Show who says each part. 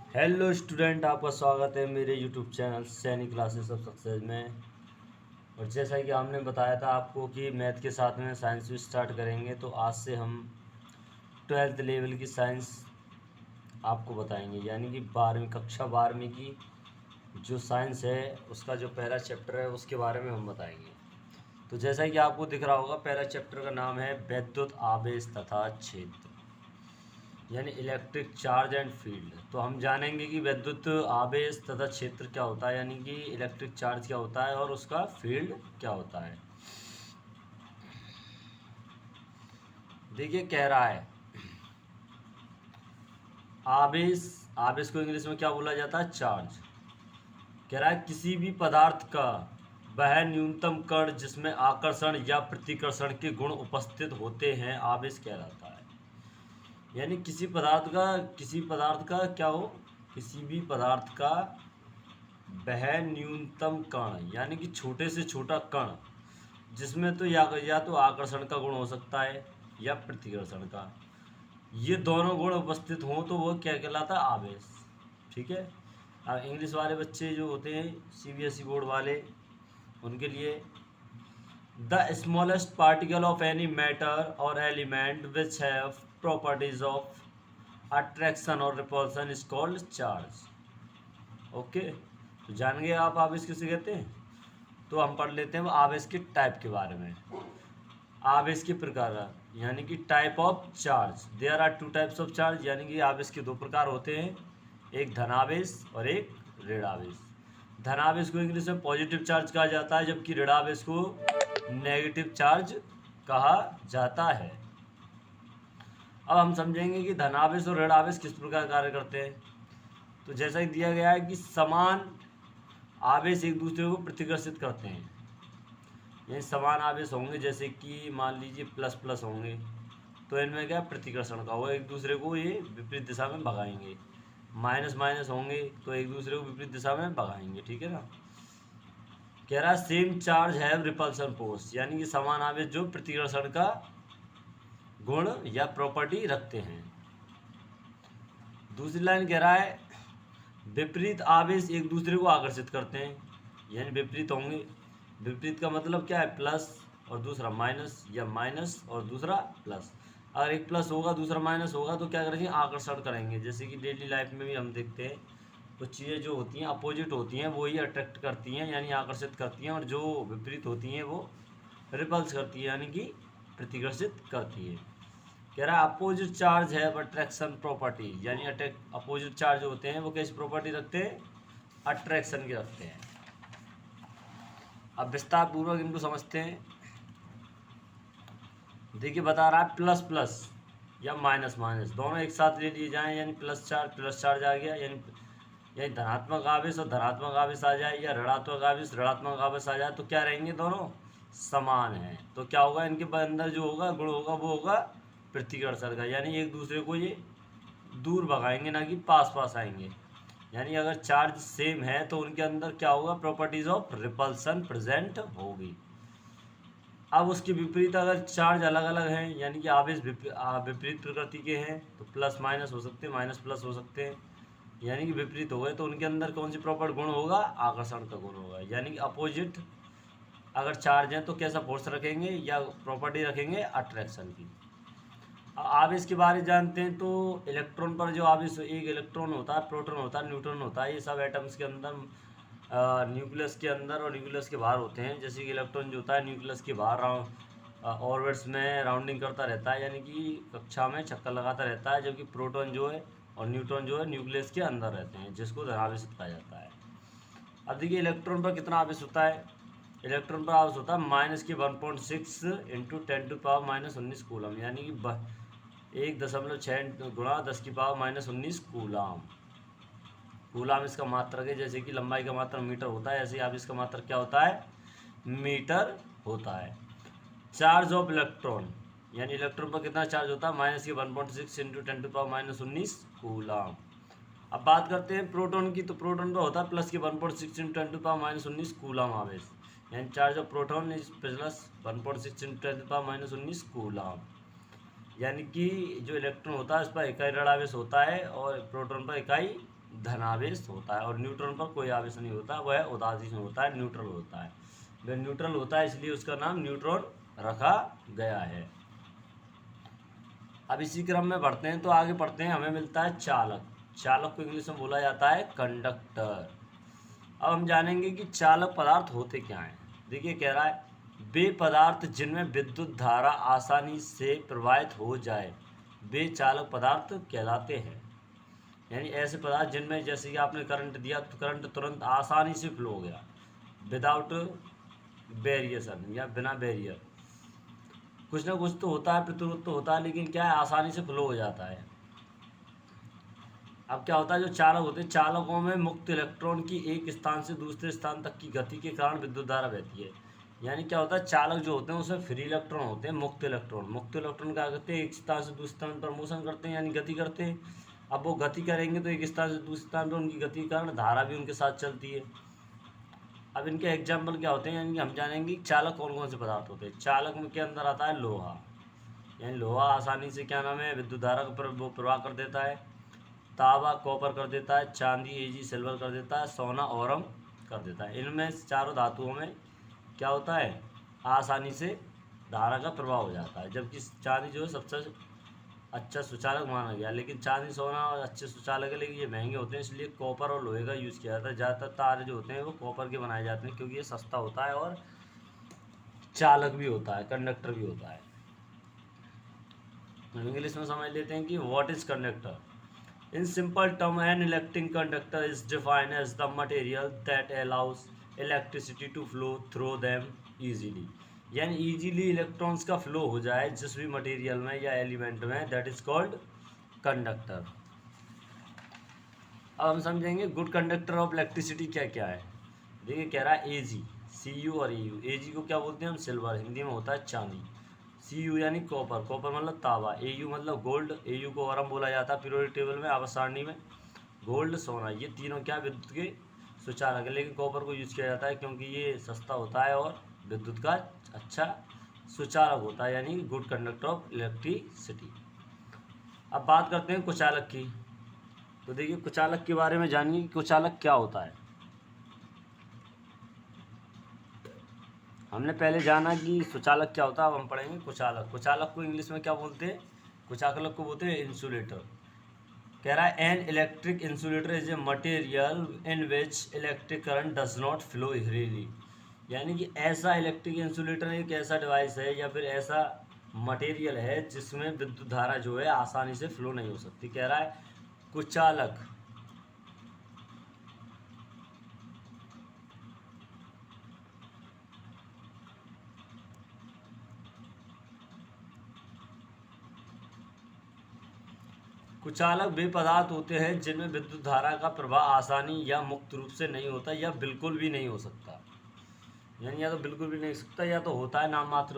Speaker 1: Hello student, आपका स्वागत है मेरे यूट्यूब चैनल सैनिक क्लासेस ऑफ सक्सेस में। और जैसा कि हमने बताया था आपको कि मैथ के साथ में साइंस भी स्टार्ट करेंगे, तो आज से हम 12th लेवल की साइंस आपको बताएंगे, यानी कि 12वीं कक्षा 12वीं की जो साइंस है उसका जो पहला चैप्टर है उसके बारे में हम बताएंगे। तो जैसा कि आपको दिख रहा होगा, पहला चैप्टर का नाम है वैद्युत आवेश तथा क्षेत्र, यानी इलेक्ट्रिक चार्ज एंड फील्ड। तो हम जानेंगे कि विद्युत आवेश तथा क्षेत्र क्या होता है, यानी कि इलेक्ट्रिक चार्ज क्या होता है और उसका फील्ड क्या होता है। देखिए, कह रहा है आवेश, आवेश को इंग्लिश में क्या बोला जाता है? चार्ज। कह रहा है किसी भी पदार्थ का वह न्यूनतम कण जिसमें आकर्षण या प्रतिकर्षण के गुण उपस्थित होते हैं आवेश कहलाता है। यानी किसी पदार्थ का क्या हो, किसी भी पदार्थ का वह न्यूनतम कण, यानी कि छोटे से छोटा कण जिसमें तो या तो आकर्षण का गुण हो सकता है या प्रतिकर्षण का, ये दोनों गुण उपस्थित हों तो वो क्या कहलाता है? आवेश। ठीक है। अब इंग्लिश वाले बच्चे जो होते हैं, सीबीएसई बोर्ड वाले, उनके लिए the smallest particle of any matter और element which have properties of attraction और repulsion is called charge. Okay, तो जान गए आप आवेश किसे कहते हैं। तो हम पढ़ लेते हैं आवेश के टाइप के बारे में। आवेश के प्रकार, यानी कि type of charge. There are two types of charge, यानी कि आवेश के दो प्रकार होते हैं, एक धनावेश और एक ऋणावेश। धनावेश को इंग्लिश में पॉजिटिव चार्ज कहा जाता है, जबकि ऋणावेश को नेगेटिव चार्ज कहा जाता है। अब हम समझेंगे कि धनावेश और ऋणावेश किस प्रकार कार्य करते हैं। तो जैसा कि दिया गया है कि समान आवेश एक दूसरे को प्रतिकर्षित करते हैं, यानी समान आवेश होंगे, जैसे कि मान लीजिए प्लस प्लस होंगे, तो इनमें क्या प्रतिकर्षण का होगा, एक दूसरे को ये विपरीत दिशा में भगाएंगे। माइनस माइनस होंगे तो एक दूसरे को विपरीत दिशा में भगाएंगे। ठीक है ना। कह रहा है same charge have repulsion force, यानी कि समान आवेश जो प्रतिकर्षण का गुण या प्रॉपर्टी रखते हैं। दूसरी लाइन कह रहा है विपरीत आवेश एक दूसरे को आकर्षित करते हैं, यानी विपरीत होंगे। विपरीत का मतलब क्या है? प्लस और दूसरा माइनस, या माइनस और दूसरा प्लस। अगर एक प्लस होगा दूसरा माइनस होगा तो क्या करेंगे? आकर्षण करेंगे। जैसे कि डेली लाइफ में भी हम देखते हैं कुछ चीज़ें जो होती हैं अपोजिट होती हैं वो ही अट्रैक्ट करती हैं, यानी आकर्षित करती हैं, और जो विपरीत होती हैं वो रिपल्स करती है, यानी कि प्रतिकर्षित करती है। कह रहा है अपोजिट चार्ज है अट्रैक्शन प्रॉपर्टी, यानी अपोजिट चार्ज होते हैं वो कैसी प्रॉपर्टी रखते हैं? अट्रैक्शन की रखते हैं। अब विस्तार पूर्वक इनको समझते हैं। देखिए, बता रहा है प्लस प्लस या माइनस माइनस दोनों एक साथ ले लिए जाएं, यानी प्लस चार्ज आ गया, यानी धनात्मक आवेश और धनात्मक आवेश आ जाए, या ऋणात्मक आवेश आ जाए, तो क्या रहेंगे? दोनों समान हैं। तो क्या होगा? इनके अंदर जो होगा गुण होगा वो होगा प्रतिकर्षण का, यानी एक दूसरे को ये दूर भगाएंगे, ना कि पास पास आएंगे। यानी अगर चार्ज सेम है तो उनके अंदर क्या होगा? प्रॉपर्टीज ऑफ रिपल्सन प्रेजेंट होगी। अब उसके विपरीत अगर चार्ज अलग अलग हैं, यानी कि आवेश विपरीत प्रकृति के हैं, तो प्लस माइनस हो सकते हैं, माइनस प्लस हो सकते हैं, यानी कि विपरीत हो गए, तो उनके अंदर कौन सी प्रॉपर गुण होगा? आकर्षण का गुण होगा। यानी कि अपोजिट अगर चार्ज हैं तो कैसा फोर्स रखेंगे या प्रॉपर्टी रखेंगे? अट्रैक्शन की। आवेश के बारे में जानते हैं तो इलेक्ट्रॉन पर जो आवेश, एक इलेक्ट्रॉन होता है, प्रोटॉन होता है, न्यूट्रॉन होता है, ये सब एटम्स के अंदर, न्यूक्लियस के अंदर और न्यूक्लियस के बाहर होते हैं। जैसे कि इलेक्ट्रॉन जो होता है न्यूक्लियस के बाहर ऑर्बिट्स में राउंडिंग करता रहता है, यानी कि कक्षा में चक्कर लगाता रहता है, जबकि प्रोटॉन जो है और न्यूट्रॉन जो है न्यूक्लियस के अंदर रहते हैं, जिसको धनावेशित कहा जाता है। अब देखिए इलेक्ट्रॉन पर कितना आवेश होता है। इलेक्ट्रॉन पर आवेश होता है -1.6 इंटू 10⁻⁻19 कूलम, यानी कि 1.6 गुणा 10⁻⁻19 कूलाम। कूलाम इसका मात्रक है, जैसे कि लंबाई का मात्रक मीटर होता है, ऐसे ही आवेश का मात्रक क्या होता है? मीटर होता है। चार्ज ऑफ इलेक्ट्रॉन, यानी इलेक्ट्रॉन पर कितना चार्ज होता है? -1.6 इंटू 10⁻⁻19 कूलाम। अब बात करते हैं प्रोटॉन की, तो प्रोटॉन पर होता है +1.6 इंटू 10⁻⁻19 कूलाम आवेश, यानी charge of proton is +1.6 into 10⁻⁻19 coulomb. यानी कि जो इलेक्ट्रॉन होता है उस पर इकाई ऋण आवेश होता है और प्रोटॉन पर इकाई धनावेश होता है, और न्यूट्रॉन पर कोई आवेश नहीं होता, वह उदासीन होता है, न्यूट्रल होता है। वह न्यूट्रल होता है इसलिए उसका नाम न्यूट्रॉन रखा गया है। अब इसी क्रम में बढ़ते हैं तो आगे पढ़ते हैं, हमें मिलता है चालक। चालक को इंग्लिश में बोला जाता है कंडक्टर। अब हम जानेंगे कि चालक पदार्थ होते क्या हैं। देखिए कह रहा है, वे पदार्थ जिनमें विद्युत धारा आसानी से प्रवाहित हो जाए वे चालक पदार्थ कहलाते हैं। यानी ऐसे पदार्थ जिनमें जैसे कि आपने करंट दिया तो करंट तुरंत आसानी से फ्लो हो गया, विदाउट वेरिएशन या बिना बैरियर। कुछ ना कुछ तो होता है, प्रतिरोध तो होता है, लेकिन क्या है, आसानी से फ्लो हो जाता है। अब क्या होता है, जो चालक होते हैं, चालकों में मुक्त इलेक्ट्रॉन की एक स्थान से दूसरे स्थान तक की गति के कारण विद्युत धारा बहती है। यानी क्या होता है, चालक जो होते हैं उसमें फ्री इलेक्ट्रॉन होते हैं, मुक्त इलेक्ट्रॉन। मुक्त इलेक्ट्रॉन क्या करते हैं, एक स्थान से दूसरे स्थान पर मोशन करते हैं, यानी गति करते हैं। अब वो गति करेंगे तो एक स्थान से दूसरे स्थान पर उनकी गति के कारण धारा भी उनके साथ चलती है। अब इनके एग्जाम्पल क्या होते हैं, यानी हम जानेंगे चालक कौन कौन से पदार्थ होते हैं। चालक में के अंदर आता है लोहा, यानी लोहा आसानी से क्या नाम है, विद्युत धारा का वो प्रवाह कर देता है। तांबा कॉपर कर देता है, चांदी एजी सिल्वर कर देता है, सोना औरम कर देता है। इनमें चारों धातुओं में क्या होता है, आसानी से धारा का प्रवाह हो जाता है। जबकि चांदी जो है सबसे अच्छा सुचालक माना गया, लेकिन चांदी सोना और अच्छे सुचालक है, लेकिन ये महंगे होते हैं, इसलिए कॉपर और लोहे का यूज़ किया जाता है। ज़्यादातर तारे जो होते हैं वो कॉपर के बनाए जाते हैं, क्योंकि ये सस्ता होता है और चालक भी होता है, कंडक्टर भी होता है। इंग्लिश में समझ लेते हैं कि what is conductor. In simple term, an electric conductor is defined as the material that allows electricity to flow through them easily. यानी इजीली इलेक्ट्रॉन्स का फ्लो हो जाए जिस भी मटेरियल में या एलिमेंट में, दैट इज कॉल्ड कंडक्टर। अब हम समझेंगे गुड कंडक्टर ऑफ इलेक्ट्रिसिटी क्या क्या है। देखिए कह रहा है एजी, सी यू और ए यू। एजी को क्या बोलते हैं हम, सिल्वर, हिंदी में होता है चांदी। सी यू यानी कॉपर, कॉपर मतलब तांबा। ए यू मतलब गोल्ड, ए यू को औरम बोला जाता है पीरियोडिक टेबल में, आवर्त सारणी में। गोल्ड, सोना, ये तीनों क्या विद्युत के सुचालक है, लेकिन कॉपर को यूज़ किया जाता है क्योंकि ये सस्ता होता है और विद्युत का अच्छा सुचालक होता है, यानी गुड कंडक्टर ऑफ इलेक्ट्रिसिटी। अब बात करते हैं कुचालक की। तो देखिए कुचालक के बारे में जानिए कि कुचालक क्या होता है। हमने पहले जाना कि सुचालक क्या होता है, अब हम पढ़ेंगे कुचालक। कुचालक को इंग्लिश में क्या बोलते हैं, कुचालक को बोलते हैं इंसुलेटर। कह रहा है an electric insulator is a material in which electric current does not flow freely. यानी कि ऐसा इलेक्ट्रिक इंसुलेटर एक ऐसा डिवाइस है या फिर ऐसा मटेरियल है जिसमें विद्युत धारा जो है आसानी से फ्लो नहीं हो सकती। कह रहा है कुचालक कुचालक वे पदार्थ होते हैं जिनमें विद्युत धारा का प्रवाह आसानी या मुक्त रूप से नहीं होता या बिल्कुल भी नहीं हो सकता। यानी या तो बिल्कुल भी नहीं हो सकता या तो होता है नाम मात्र